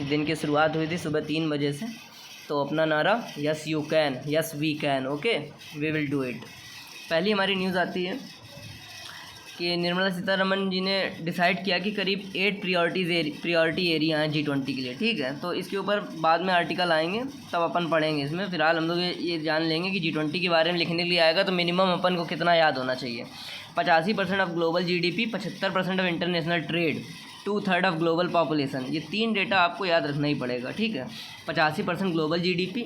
दिन की शुरुआत हुई थी सुबह 3 बजे से। तो अपना नारा yes you can, yes we can, okay, we will do it. पहली हमारी न्यूज़ आती है कि निर्मला सीतारमण जी ने डिसाइड किया कि करीब 8 प्रायोरिटी एरिया हैं G20 के लिए, ठीक है। तो इसके ऊपर बाद में आर्टिकल आएंगे तब अपन पढ़ेंगे इसमें। फ़िलहाल हम लोग ये जान लेंगे कि G20 के बारे में लिखने के लिए आएगा तो मिनिमम अपन को कितना याद होना चाहिए। 85% of global GDP, 75% of international trade, 2/3 of global population. ये 3 डेटा आपको याद रखना ही पड़ेगा, ठीक है। 85% global GDP,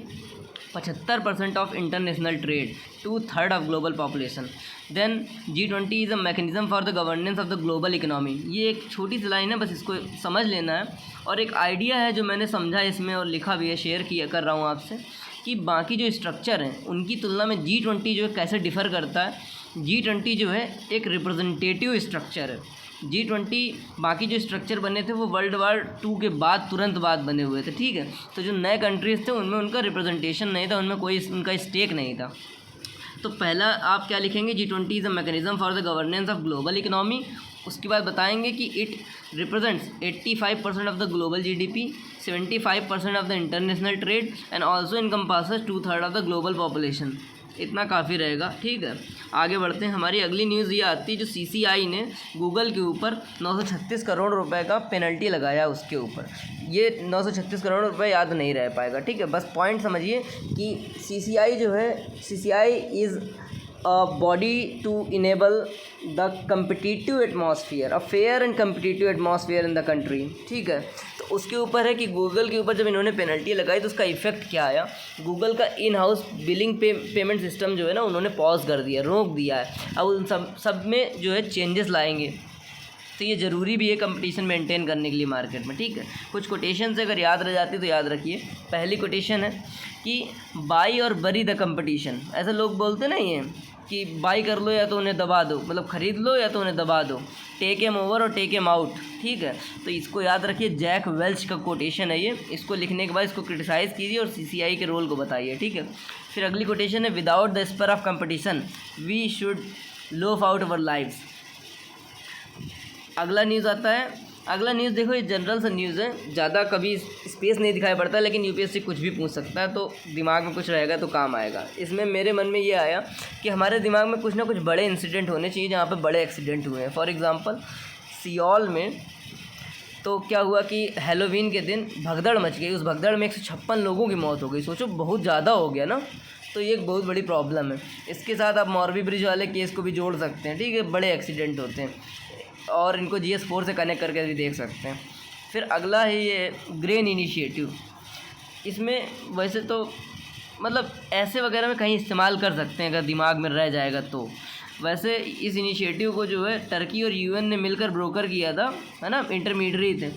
75% of international trade, 2/3 of global population. Then G20 is a mechanism for the governance of the global economy. ये एक छोटी सी लाइन है, बस इसको समझ लेना है। और एक आइडिया है जो मैंने समझा इसमें और लिखा भी है, शेयर किया कर रहा हूँ आपसे, कि बाकी जो स्ट्रक्चर हैं उनकी तुलना में G20 जो है कैसे डिफ़र करता है। G20 जो है एक रिप्रेजेंटेटिव स्ट्रक्चर है। G20 बाकी जो स्ट्रक्चर बने थे वो वर्ल्ड वार 2 के बाद तुरंत बाद बने हुए थे, ठीक है। तो जो नए कंट्रीज़ थे उनमें उनका रिप्रेजेंटेशन नहीं था, उनमें कोई उनका स्टेक नहीं था। तो पहला आप क्या लिखेंगे, G20 is a mechanism for the governance of global economy. उसके बाद बताएंगे कि it represents 85% of the global GDP, 75% of the international trade and also encompasses 2/3 of the global population. इतना काफ़ी रहेगा, ठीक है। आगे बढ़ते हैं। हमारी अगली न्यूज़ ये आती है जो CCI ने गूगल के ऊपर 936 करोड़ रुपए का पेनल्टी लगाया उसके ऊपर। ये 936 करोड़ रुपए याद नहीं रह पाएगा, ठीक है। बस पॉइंट समझिए कि CCI जो है, CCI is a body to enable the competitive atmosphere, a fair and competitive atmosphere in the country, ठीक है। तो उसके ऊपर है कि गूगल के ऊपर जब इन्होंने पेनल्टी लगाई तो उसका इफ़ेक्ट क्या आया। गूगल का in house billing payment system जो है ना उन्होंने पॉज कर दिया, रोक दिया है। अब उन सब में जो है चेंजेस लाएंगे। तो ये ज़रूरी भी है कंपटीशन मेंटेन करने के लिए मार्केट में, ठीक है। कुछ कोटेशन से अगर याद रह जाती तो याद रखिए। पहली कोटेशन है कि बाई और बरी द कंपटीशन। ऐसे लोग बोलते नहीं हैं कि बाई कर लो या तो उन्हें दबा दो, मतलब ख़रीद लो या तो उन्हें दबा दो, टेक एम ओवर और टेक एम आउट, ठीक है। तो इसको याद रखिए, जैक वेल्च का कोटेशन है ये। इसको लिखने के बाद इसको क्रिटिसाइज़ कीजिए और CCI के रोल को बताइए, ठीक है। फिर अगली कोटेशन है, without the spur of competition we should loaf out our lives. अगला न्यूज़ आता है। अगला न्यूज़ देखो, ये जनरल सा न्यूज़ है, ज़्यादा कभी स्पेस नहीं दिखाई पड़ता, लेकिन UPSC कुछ भी पूछ सकता है, तो दिमाग में कुछ रहेगा तो काम आएगा। इसमें मेरे मन में ये आया कि हमारे दिमाग में कुछ ना कुछ बड़े इंसिडेंट होने चाहिए जहाँ पे बड़े एक्सीडेंट हुए हैं। फॉर एग्ज़ाम्पल सियोल में तो क्या हुआ कि हैलोवीन के दिन भगदड़ मच गई। उस भगदड़ में 156 लोगों की मौत हो गई। सोचो, बहुत ज़्यादा हो गया ना। तो ये एक बहुत बड़ी प्रॉब्लम है। इसके साथ आप मॉर्बी ब्रिज वाले केस को भी जोड़ सकते हैं, ठीक है। बड़े एक्सीडेंट होते हैं और इनको GS4 से कनेक्ट करके भी देख सकते हैं। फिर अगला है ये ग्रेन इनिशिएटिव। इसमें वैसे तो मतलब ऐसे वगैरह में कहीं इस्तेमाल कर सकते हैं अगर दिमाग में रह जाएगा तो। वैसे इस इनिशिएटिव को जो है टर्की और UN ने मिलकर ब्रोकर किया था, है ना, इंटरमीडिएट थे।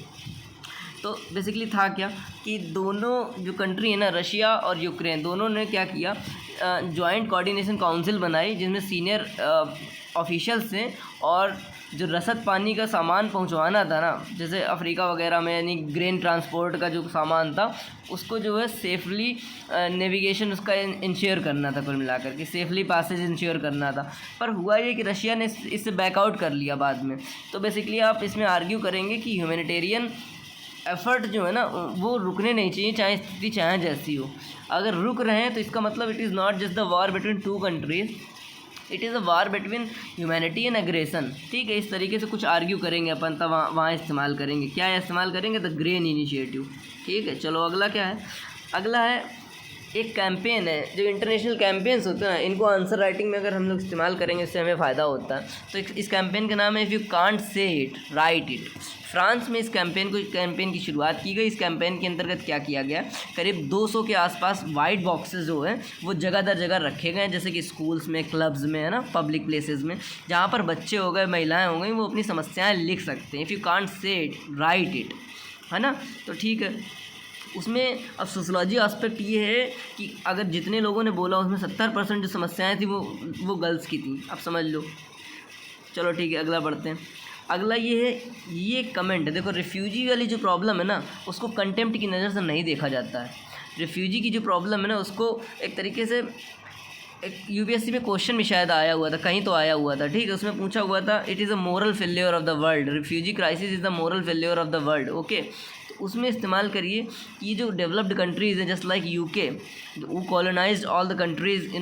तो बेसिकली था क्या कि दोनों जो कंट्री है ना, रशिया और यूक्रेन, दोनों ने क्या किया, जॉइंट कोऑर्डिनेशन काउंसिल बनाई जिसमें सीनियर ऑफिशियल्स थे। और जो रसद पानी का सामान पहुंचवाना था ना, जैसे अफ्रीका वगैरह में, यानी ग्रेन ट्रांसपोर्ट का जो सामान था उसको जो है सेफली नेविगेशन उसका इंश्योर करना था, कुल मिलाकर के सेफली पासेज इंश्योर करना था। पर हुआ ये कि रशिया ने इससे बैकआउट कर लिया बाद में। तो बेसिकली आप इसमें आर्ग्यू करेंगे कि ह्यूमैनिटेरियन एफ़र्ट जो है ना वो रुकने नहीं चाहिए, चाहे स्थिति चाहे जैसी हो। अगर रुक रहे हैं तो इसका मतलब it is not just the war between 2 countries, it is a war between humanity and aggression, ठीक है। इस तरीके से कुछ आर्ग्यू करेंगे अपन, तब वहाँ इस्तेमाल करेंगे। क्या इस्तेमाल करेंगे? द ग्रेन इनिशिएटिव, ठीक है। चलो अगला क्या है। अगला है एक कैंपेन है, जो इंटरनेशनल कैंपेन्स होते हैं ना, इनको आंसर राइटिंग में अगर हम लोग इस्तेमाल करेंगे इससे हमें फ़ायदा होता है। तो इस कैंपेन का नाम है if you can't say it right it. France में इस कैंपेन की शुरुआत की गई। इस कैंपेन के अंतर्गत क्या किया गया, करीब 200 के आसपास वाइट बॉक्सेस जो हैं वो जगह दर जगह रखे गए हैं, जैसे कि स्कूल्स में, क्लब्स में, है ना, पब्लिक प्लेसेस में, जहाँ पर बच्चे हो गए, महिलाएं हो गई, वो अपनी समस्याएं लिख सकते हैं। If you can't say it right it, है ना। तो ठीक है, उसमें अब सोशलॉजी एस्पेक्ट ये है कि अगर जितने लोगों ने बोला उसमें 70% जो समस्याएं थी वो गर्ल्स की थी। अब समझ लो। चलो ठीक है, अगला बढ़ते हैं। अगला ये है, ये कमेंट है, देखो रिफ्यूजी वाली जो प्रॉब्लम है ना उसको कंटेम्प्ट की नज़र से नहीं देखा जाता है। रिफ्यूजी की जो प्रॉब्लम है ना उसको एक तरीके से एक UPSC में क्वेश्चन भी शायद आया हुआ था, कहीं तो आया हुआ था, ठीक है। उसमें पूछा हुआ था it is a moral failure of the world, refugee crisis is the moral failure of the world, okay. तो उसमें इस्तेमाल करिए कि ये जो डेवलप्ड कंट्रीज़ हैं जस्ट लाइक यूके वो colonised all the countries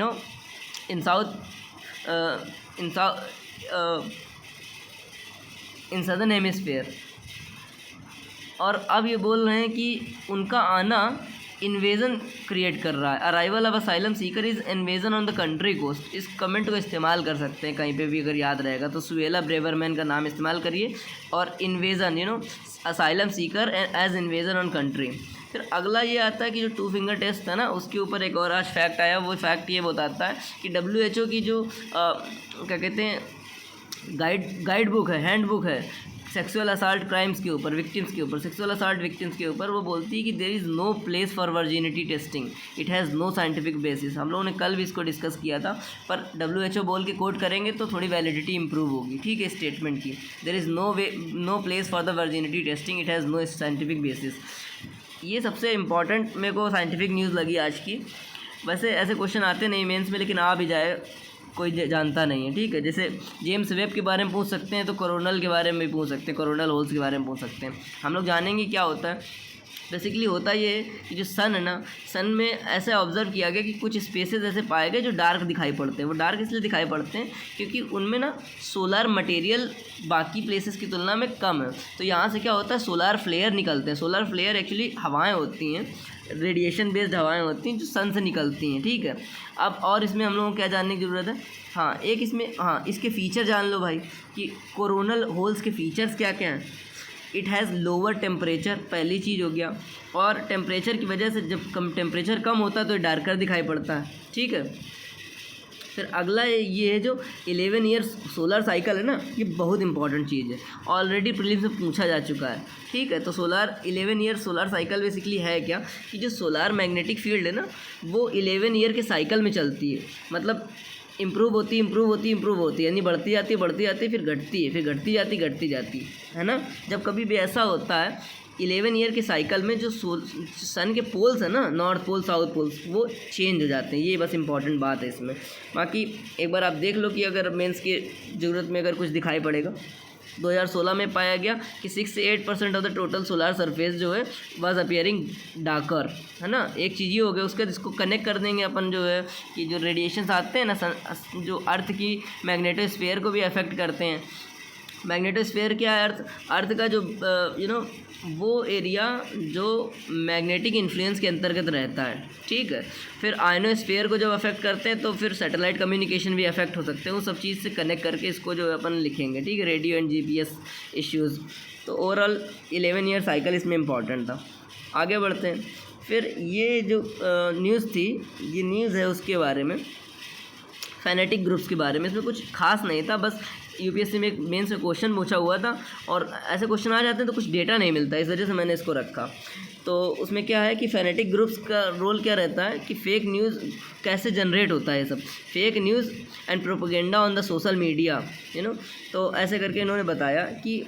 in southern hemisphere, और अब ये बोल रहे हैं कि उनका आना इन्वेजन क्रिएट कर रहा है। Arrival of asylum seeker is invasion on the country coast. इस कमेंट को इस्तेमाल कर सकते हैं कहीं पे भी अगर याद रहेगा तो सुएला ब्रेवरमैन का नाम इस्तेमाल करिए और invasion asylum seeker as invasion on country. फिर अगला ये आता है कि जो 2 फिंगर टेस्ट था ना उसके ऊपर एक और आज फैक्ट आया। वो फैक्ट ये बताता है कि WHO की जो क्या कहते हैं गाइड बुक है, हैंड बुक है सेक्सुअल असाल्ट क्राइम्स के ऊपर, विक्टिम्स के ऊपर, सेक्सुअल असाल्ट विक्टिम्स के ऊपर, वो बोलती है कि there is no place for virginity testing, it has no scientific basis. हम लोगों ने कल भी इसको डिस्कस किया था, पर WHO बोल के कोट करेंगे तो थोड़ी वैलिडिटी इंप्रूव होगी, ठीक है, स्टेटमेंट की। There is no place for the virginity testing, it has no scientific basis. ये सबसे इम्पॉर्टेंट मेरे को साइंटिफिक न्यूज़ लगी आज की। वैसे ऐसे क्वेश्चन आते नहीं मेंस में, लेकिन आ भी जाए कोई जानता नहीं है, ठीक है। जैसे जेम्स वेब के बारे में पूछ सकते हैं तो कोरोनल के बारे में भी पूछ सकते हैं, कोरोनल होल्स के बारे में पूछ सकते हैं। हम लोग जानेंगे क्या होता है। बेसिकली होता ये है कि जो सन है ना, सन में ऐसे ऑब्जर्व किया गया कि कुछ स्पेसेस ऐसे पाए गए जो डार्क दिखाई पड़ते हैं। वो डार्क इसलिए दिखाई पड़ते हैं क्योंकि उनमें ना सोलर मटेरियल बाकी प्लेसेस की तुलना में कम है। तो यहाँ से क्या होता है, सोलर फ्लेयर निकलते हैं। सोलर फ्लेयर एक्चुअली हवाएं होती हैं, रेडिएशन बेस्ड हवाएं होती हैं जो सन से निकलती हैं, ठीक है। अब और इसमें हम लोगों को क्या जानने की ज़रूरत है, हाँ एक इसमें इसके फ़ीचर जान लो भाई कि कोरोनल होल्स के फ़ीचर्स क्या क्या हैं। इट हैज़ लोअर टेम्परेचर, पहली चीज़ हो गया, और टेम्परेचर की वजह से जब टेम्परेचर कम होता है तो डार्कर दिखाई पड़ता है, ठीक है। फिर अगला ये है जो 11 ईयर्स सोलर साइकिल है ना, ये बहुत इंपॉर्टेंट चीज़ है, ऑलरेडी प्रीलिम्स में पूछा जा चुका है, ठीक है। तो 11 ईयर सोलर साइकिल बेसिकली है क्या कि जो सोलर मैग्नेटिक फील्ड है ना वो 11 ईयर के साइकिल में चलती है, मतलब इम्प्रूव होती है, यानी बढ़ती जाती है, फिर घटती है, फिर घटती जाती है ना। जब कभी भी ऐसा होता है 11 ईयर के साइकिल में जो सन के पोल्स है ना, नॉर्थ पोल साउथ पोल्स, वो चेंज हो जाते हैं। ये बस इंपॉर्टेंट बात है इसमें। बाकी एक बार आप देख लो कि अगर मेंस की ज़रूरत में अगर कुछ दिखाई पड़ेगा। 2016 में पाया गया कि 6 से 8% of the total solar surface जो है वाज अपीयरिंग डार्कर, है ना। एक चीज़ ये हो गया, उसके इसको कनेक्ट कर देंगे अपन जो है कि जो रेडिएशंस आते हैं ना जो अर्थ की मैग्नेटोस्फीयर को भी अफेक्ट करते हैं। मैग्नेटोस्फीयर क्या है, अर्थ का जो वो एरिया जो मैग्नेटिक इन्फ्लुएंस के अंतर्गत रहता है, ठीक है। फिर आयनोस्फीयर को जब अफेक्ट करते हैं तो फिर सैटेलाइट कम्युनिकेशन भी अफेक्ट हो सकते हैं। उस सब चीज़ से कनेक्ट करके इसको जो है अपन लिखेंगे, ठीक है, रेडियो एंड GPS इश्यूज़। तो ओवरऑल 11 ईयर साइकिल इसमें इम्पॉर्टेंट था। आगे बढ़ते हैं। फिर ये जो न्यूज़ थी, ये न्यूज़ है उसके बारे में, फैनेटिक ग्रुप्स के बारे में। इसमें कुछ खास नहीं था, बस UPSC में एक मेन से क्वेश्चन पूछा हुआ था और ऐसे क्वेश्चन आ जाते हैं तो कुछ डेटा नहीं मिलता, इस वजह से मैंने इसको रखा। तो उसमें क्या है कि फैनेटिक ग्रुप्स का रोल क्या रहता है कि फेक न्यूज़ कैसे जनरेट होता है, सब fake news and propaganda on the social media, तो ऐसे करके इन्होंने बताया कि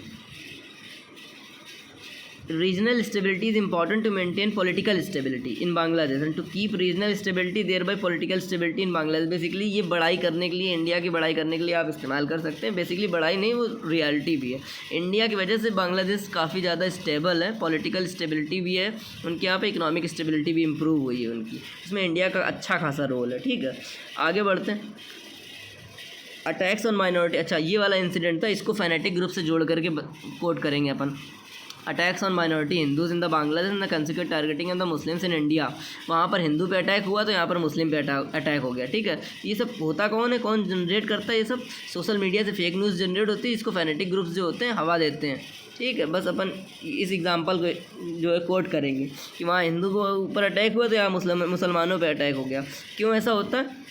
regional stability is important to maintain political stability in Bangladesh and to keep regional stability thereby political stability in Bangladesh। Basically ये बड़ाई करने के लिए, इंडिया की बड़ाई करने के लिए आप इस्तेमाल कर सकते हैं। बेसिकली बड़ाई नहीं, वो रियलिटी भी है। इंडिया की वजह से बांग्लादेश काफ़ी ज़्यादा स्टेबल है, पॉलिटिकल स्टेबिलिटी भी है उनके यहाँ पे, इकोनॉमिक स्टेबिलिटी भी इम्प्रूव हुई है उनकी, इसमें इंडिया का अच्छा खासा रोल है, ठीक है। आगे बढ़ते हैं। अटैक्स ऑन माइनॉरिटी, अच्छा ये वाला इंसिडेंट था, इसको फैनेटिक ग्रुप से जोड़ करके कोट करेंगे अपन। Attacks on minority Hindus in the Bangladesh and the consequent targeting of the Muslims in India. वहाँ पर हिंदू पे अटैक हुआ तो यहाँ पर मुस्लिम पे अटैक हो गया, ठीक है। ये सब होता कौन है, कौन जनरेट करता है, ये सब सोशल मीडिया से फेक न्यूज़ जनरेट होती है, इसको फैनेटिक ग्रुप्स जो होते हैं हवा देते हैं, ठीक है। बस अपन इस एग्जांपल को जो है कोट करेंगे कि वहाँ हिंदू को ऊपर अटैक हुआ तो यहाँ मुसलमानों पर अटैक हो गया, क्यों ऐसा होता है।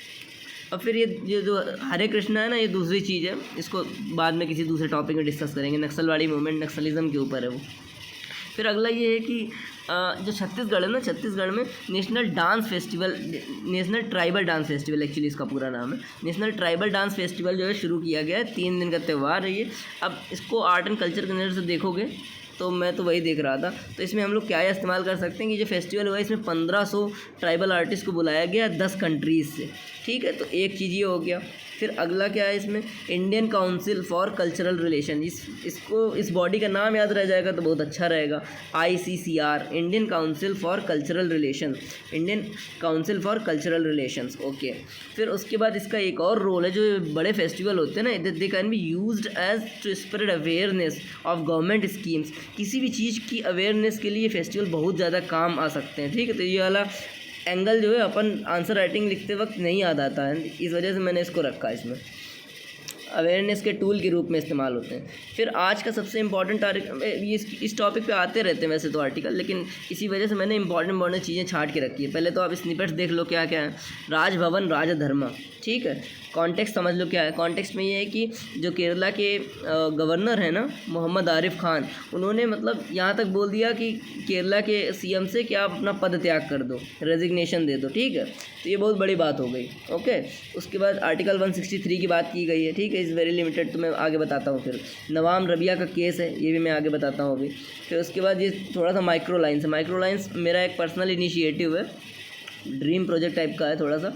और फिर ये जो हरे कृष्णा है ना, ये दूसरी चीज़ है, इसको बाद में किसी दूसरे टॉपिक में डिस्कस करेंगे। नक्सलवाड़ी मूवमेंट, नक्सलिज्म के ऊपर है वो। फिर अगला ये है कि जो छत्तीसगढ़ है ना, छत्तीसगढ़ में national dance festival, national tribal dance festival actually इसका पूरा नाम है, नेशनल ट्राइबल डांस फेस्टिवल जो है शुरू किया गया है। 3 दिन का त्यौहार है ये। अब इसको आर्ट एंड कल्चर के नज़र से देखोगे तो मैं तो वही देख रहा था, तो इसमें हम लोग क्या इस्तेमाल कर सकते हैं कि जो फेस्टिवल हुआ है इसमें 1500 ट्राइबल आर्टिस्ट को बुलाया गया 10 कंट्रीज़ से, ठीक है। तो एक चीज़ ये हो गया। फिर अगला क्या है इसमें, Indian council for cultural relation, इस बॉडी का नाम याद रह जाएगा तो बहुत अच्छा रहेगा, ICCR, Indian council for cultural relation, Indian council for cultural relations. Okay, फिर उसके बाद इसका एक और रोल है, जो बड़े फेस्टिवल होते हैं ना, they can be used as to spread awareness of government schemes, किसी भी चीज़ की अवेयरनेस के लिए फेस्टिवल बहुत ज़्यादा काम आ सकते हैं। ठीक है, तो ये वाला एंगल जो है अपन आंसर राइटिंग लिखते वक्त नहीं याद आता है, इस वजह से मैंने इसको रखा है, इसमें अवेयरनेस के टूल के रूप में इस्तेमाल होते हैं। फिर आज का सबसे इंपॉर्टेंट ये इस टॉपिक पे आते रहते हैं वैसे तो आर्टिकल, लेकिन इसी वजह से मैंने इंपॉर्टेंट चीज़ें छाट के रखी है। पहले तो आप स्निपेट्स देख लो क्या क्या है, राजभवन राजधर्म, ठीक है, कॉन्टेक्स्ट समझ लो क्या है। कॉन्टेक्स्ट में ये है कि जो केरला के गवर्नर हैं ना, मोहम्मद आरिफ खान, उन्होंने मतलब यहाँ तक बोल दिया कि केरला के CM से कि आप अपना पद त्याग कर दो, रेजिग्नेशन दे दो। ठीक है, तो ये बहुत बड़ी बात हो गई। ओके, उसके बाद आर्टिकल 163 की बात की गई है। ठीक है, इज़ वेरी लिमिटेड, तो मैं आगे बताता हूँ। फिर नवाम रबिया का केस है, ये भी मैं आगे बताता हूँ अभी। फिर उसके बाद ये थोड़ा सा माइक्रो लाइन्स है। माइक्रो लाइन्स मेरा एक पर्सनल इनिशिएटिव है, ड्रीम प्रोजेक्ट टाइप का है, थोड़ा सा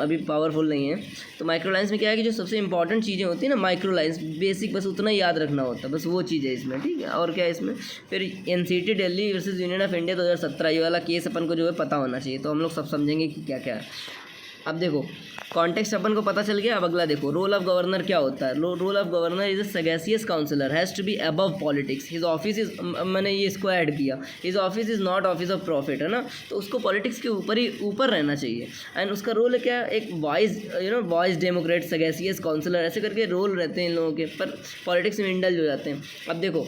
अभी पावरफुल नहीं है। तो माइक्रो लाइन्स में क्या है कि जो सबसे इंपॉर्टेंट चीज़ें होती हैं ना, माइक्रो लाइन्स बेसिक बस उतना ही याद रखना होता है, बस वो चीज़ है इसमें। ठीक है, और क्या है इसमें, फिर NCT Delhi versus union of India 2017, ये वाला केस अपन को जो है पता होना चाहिए, तो हम लोग सब समझेंगे कि क्या क्या है। अब देखो कॉन्टेक्स्ट अपन को पता चल गया। अब अगला देखो, रोल ऑफ गवर्नर क्या होता है। Role of governor is a sagacious counsellor, has to be above politics, his office is, मैंने ये इसको ऐड किया, his office is not office of profit, है ना, तो उसको पॉलिटिक्स के ऊपर रहना चाहिए। एंड उसका रोल है क्या, एक वाइज वाइज डेमोक्रेट, सगैसियस काउंसलर, ऐसे करके रोल रहते हैं इन लोगों के, पर पॉलिटिक्स में इंडल्ज हो जाते हैं। अब देखो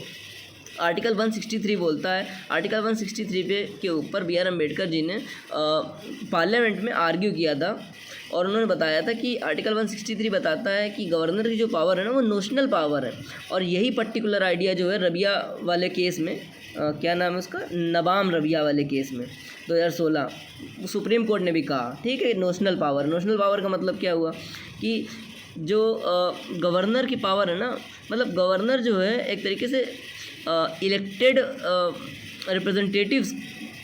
आर्टिकल 163 बोलता है, आर्टिकल 163 के ऊपर BR अम्बेडकर जी ने पार्लियामेंट में आर्ग्यू किया था, और उन्होंने बताया था कि आर्टिकल 163 बताता है कि गवर्नर की जो पावर है ना, वो नोशनल पावर है। और यही पर्टिकुलर आइडिया जो है रबिया वाले केस में, क्या नाम है उसका, नवाम रबिया वाले केस में 2016 सुप्रीम कोर्ट ने भी कहा। ठीक है, नोशनल पावर का मतलब क्या हुआ कि जो गवर्नर की पावर है ना, मतलब गवर्नर जो है एक तरीके से इलेक्टेड रिप्रेजेंटेटिव्स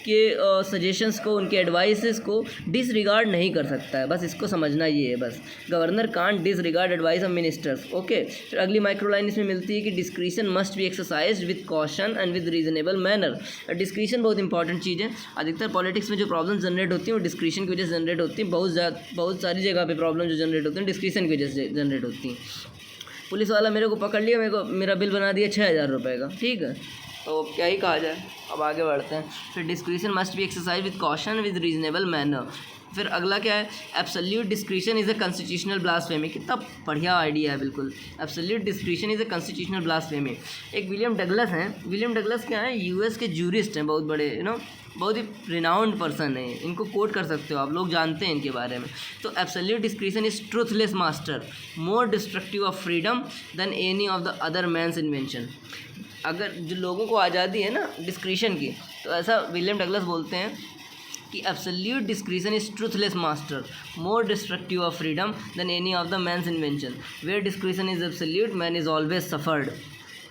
के सजेशंस को, उनके एडवाइसेस को डिसरिगार्ड नहीं कर सकता है, बस इसको समझना ये है। बस governor can't disregard advice of ministers. Okay, फिर अगली माइक्रो लाइन इसमें मिलती है कि discretion must be exercised with caution and with reasonable manner. Discretion बहुत इंपॉर्टेंट चीज़ है। अधिकतर पॉलिटिक्स में जो प्रॉब्लम जनरेट होती है वो डिस्क्रिशन की वजह से जनरेट होती है। बहुत सारी जगह पर प्रॉब्लम जो जनरेट होती हैं डिस्क्रिशन की वजह से जनरेट होती हैं। पुलिस वाला मेरे को पकड़ लिया, मेरा बिल बना दिया 6000 रुपये का। ठीक है, तो क्या ही कहा जाए, अब आगे बढ़ते हैं। फिर discretion must be exercise with caution with reasonable manner. फिर अगला क्या है, absolute discretion is a constitutional blasphemy. कितना बढ़िया आइडिया है, बिल्कुल। Absolute discretion is a constitutional blasphemy. एक विलियम डगलस हैं, विलियम डगलस क्या है, US के जूरिस्ट हैं, बहुत बड़े, बहुत ही रिनाउंड पर्सन है। इनको कोट कर सकते हो आप, लोग जानते हैं इनके बारे में। तो absolute discretion is truthless master, more destructive of freedom than any of the other man's invention. अगर जो लोगों को आज़ादी है ना डिस्क्रिशन की, तो ऐसा विलियम डगलस बोलते हैं कि absolute discretion is truthless master, more destructive of freedom than any of the man's invention, where discretion is absolute man is always suffered.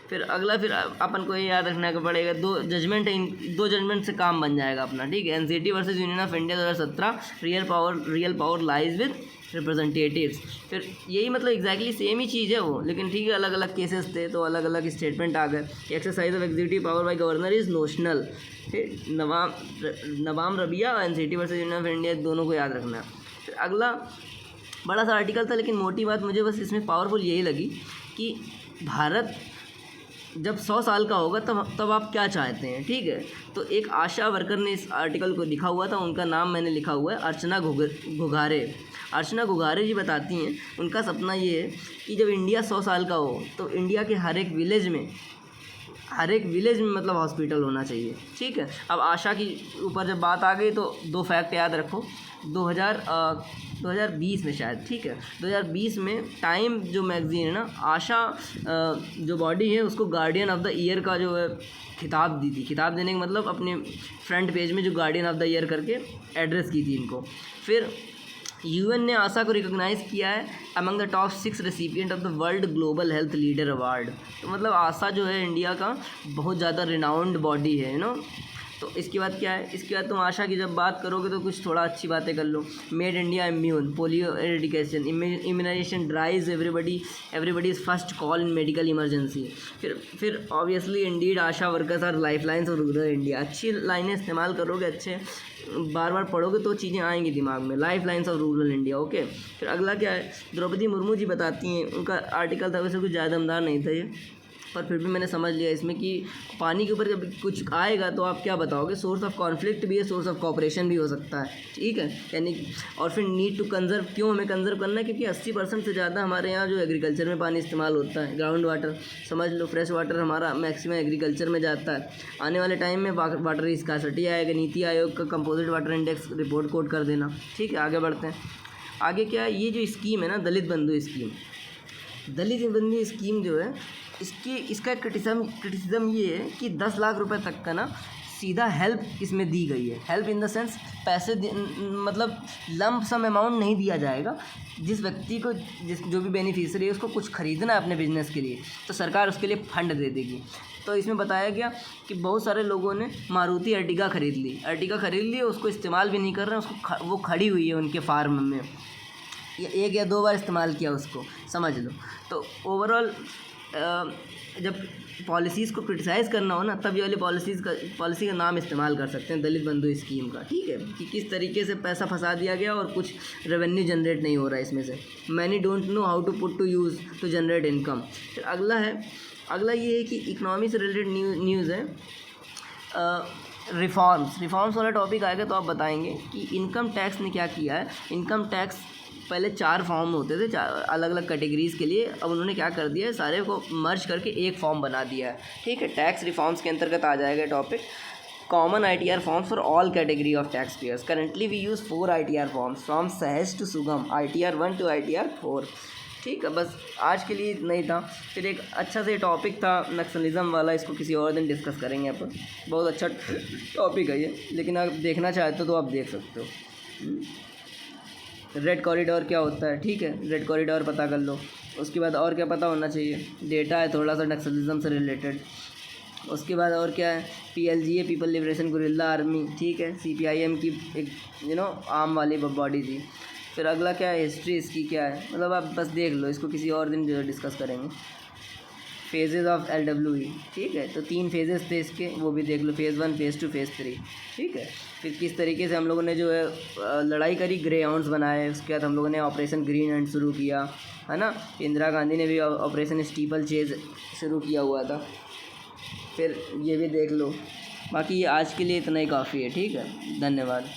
फिर अगला, फिर अपन को ये याद रखना पड़ेगा, 2 जजमेंट है, 2 जजमेंट से काम बन जाएगा अपना। ठीक है, NCT versus union of India 2017, real power lies with representatives. फिर यही मतलब एग्जैक्टली सेम ही चीज़ है वो, लेकिन ठीक है अलग अलग केसेस थे तो अलग अलग स्टेटमेंट आ गए। Exercise of executive power bye governor is notional. फिर नवाम रबिया और NCT versus union of India, दोनों को याद रखना है। फिर अगला बड़ा सा आर्टिकल था, लेकिन मोटी बात मुझे बस इसमें पावरफुल यही लगी कि भारत जब 100 साल का होगा तब आप क्या चाहते हैं। ठीक है, तो एक आशा वर्कर ने इस आर्टिकल को लिखा हुआ था, उनका नाम मैंने लिखा हुआ है, अर्चना घुघारे। अर्चना घुघारे जी बताती हैं, उनका सपना ये है कि जब इंडिया 100 साल का हो तो इंडिया के हर एक विलेज में मतलब हॉस्पिटल होना चाहिए। ठीक है, अब आशा की ऊपर जब बात आ गई तो 2 फैक्ट याद रखो। 2020 में शायद, ठीक है, 2020 में टाइम जो मैगज़ीन है ना, आशा जो बॉडी है उसको गार्डियन ऑफ द ईयर का जो है खिताब दी थी। खिताब देने का मतलब अपने फ्रंट पेज में जो गार्डियन ऑफ द ईयर करके एड्रेस की थी इनको। फिर UN ने आशा को रिकॉग्नाइज़ किया है among the top 6 recipient of the world global health leader award. तो मतलब आशा जो है इंडिया का बहुत ज़्यादा रिनाउंड बॉडी है, तो इसके बाद क्या है, इसके बाद तुम आशा की जब बात करोगे तो कुछ थोड़ा अच्छी बातें कर लो। Made India immune, polio eradication, immunization drives everybody is first call in medical emergency. फिर obviously indeed ASHA workers are life lines of rural India. अच्छी लाइनें इस्तेमाल करोगे, अच्छे बार बार पढ़ोगे तो चीज़ें आएंगी दिमाग में। Life lines of rural India, okay. फिर अगला क्या है, द्रौपदी मुर्मू जी बताती हैं, उनका आर्टिकल था, वैसे कुछ ज़्यादा दमदार नहीं था ये, पर फिर भी मैंने समझ लिया इसमें कि पानी के ऊपर जब कुछ आएगा तो आप क्या बताओगे, सोर्स ऑफ कॉन्फ्लिक्ट भी है, सोर्स ऑफ कॉपरेशन भी हो सकता है, ठीक है। यानी और फिर नीड टू कंजर्व, क्यों हमें कंजर्व करना है, क्योंकि 80% से ज़्यादा हमारे यहाँ जो एग्रीकल्चर में पानी इस्तेमाल होता है, ग्राउंड वाटर समझ लो, फ्रेश वाटर हमारा मैक्सिमम एग्रीकल्चर में जाता है। आने वाले टाइम में वाटर स्कार्सिटी आएगा, नीति आयोग का composite water index report quote कर देना, ठीक है। आगे बढ़ते हैं। आगे क्या है, ये जो स्कीम है ना, दलित बंधु स्कीम जो है, इसका क्रिटिसिज्म ये है कि 10 लाख रुपए तक का ना सीधा हेल्प इसमें दी गई है। हेल्प इन द सेंस पैसे मतलब लंप सम अमाउंट नहीं दिया जाएगा। जिस व्यक्ति को जो भी बेनिफिशियरी है उसको कुछ खरीदना है अपने बिजनेस के लिए तो सरकार उसके लिए फंड दे देगी। तो इसमें बताया गया कि बहुत सारे लोगों ने मारुति अर्टिगा खरीद ली, उसको इस्तेमाल भी नहीं कर रहे हैं, उसको वो खड़ी हुई है उनके फार्म में, 1 या 2 बार इस्तेमाल किया उसको, समझ लो। तो ओवरऑल जब पॉलिसीज़ को क्रिटिसाइज़ करना हो ना, तब ये वाली पॉलिसी का नाम इस्तेमाल कर सकते हैं, दलित बंधु स्कीम का, ठीक है, कि किस तरीके से पैसा फंसा दिया गया और कुछ रेवेन्यू जनरेट नहीं हो रहा है इसमें से। Many don't know how to put to use to generate income. फिर अगला ये है कि इकनॉमी से रिलेटेड न्यूज़ है, रिफॉर्म्स वाला टॉपिक आएगा तो आप बताएंगे कि इनकम टैक्स ने क्या किया है। इनकम टैक्स पहले 4 फॉर्म होते थे, 4 अलग अलग कैटेगरीज़ के लिए, अब उन्होंने क्या कर दिया है, सारे को मर्ज करके एक फॉर्म बना दिया है, ठीक है। टैक्स रिफॉर्म्स के अंतर्गत आ जाएगा topic. Common ITR forms for all category of tax payers. Currently we use 4 ITR forms from Sahaj to Sugam, ITR 1 to ITR 4, ठीक है। बस आज के लिए इतना ही था। फिर एक अच्छा सा टॉपिक था नक्सलिज़म वाला, इसको किसी और दिन डिस्कस करेंगे अपन, बहुत अच्छा टॉपिक है ये, लेकिन आप देखना चाहते हो तो आप देख सकते हो। रेड कॉरिडोर क्या होता है, ठीक है, रेड कॉरिडोर पता कर लो। उसके बाद और क्या पता होना चाहिए, डेटा है थोड़ा सा नक्सलिज़म से रिलेटेड। उसके बाद और क्या है, PLGA people liberation guerrilla army, ठीक है, CPIM की एक आर्म वाली बॉडी थी। फिर अगला क्या है, हिस्ट्री इसकी क्या है, मतलब आप बस देख लो, इसको किसी और दिन जो डिस्कस करेंगे। फेजेज़ ऑफ LWE, ठीक है, तो 3 फेजेस थे इसके, वो भी देख लो, फेज़ 1, फेज़ 2, फेज़ 3, ठीक है। फिर किस तरीके से हम लोगों ने जो है लड़ाई करी, ग्रे हाउंड्स बनाए। उसके बाद हम लोगों ने ऑपरेशन ग्रीन हैंड शुरू किया, है ना। इंदिरा गांधी ने भी ऑपरेशन स्टीपल चेज शुरू किया हुआ था, फिर ये भी देख लो। बाकी ये आज के लिए इतना ही काफ़ी है, ठीक है, धन्यवाद।